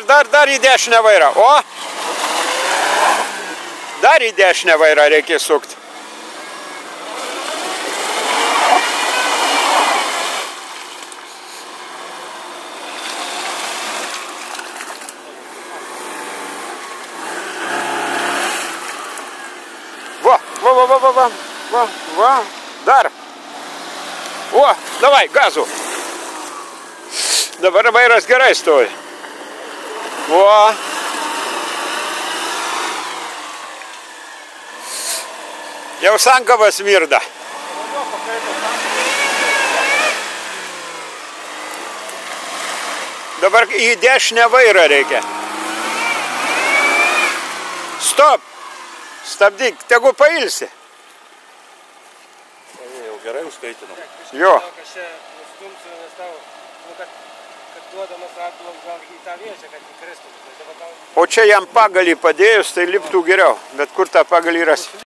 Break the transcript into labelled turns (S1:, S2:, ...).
S1: dar į dešinę vairą. O! Dar į dešinę vairą reikia sukti. Va, dar. O, davai, gazu. Dabar vairas gerai stovi. O. Jau sankabas smirda. Dabar į dešinę vairą reikia. Stop. Stabdyk, tegu pailsi.
S2: Jau gerai užskaitinau.
S1: Jo. O čia jam pagalį padėjus, tai liptų geriau. Bet kur tą pagalį rasi?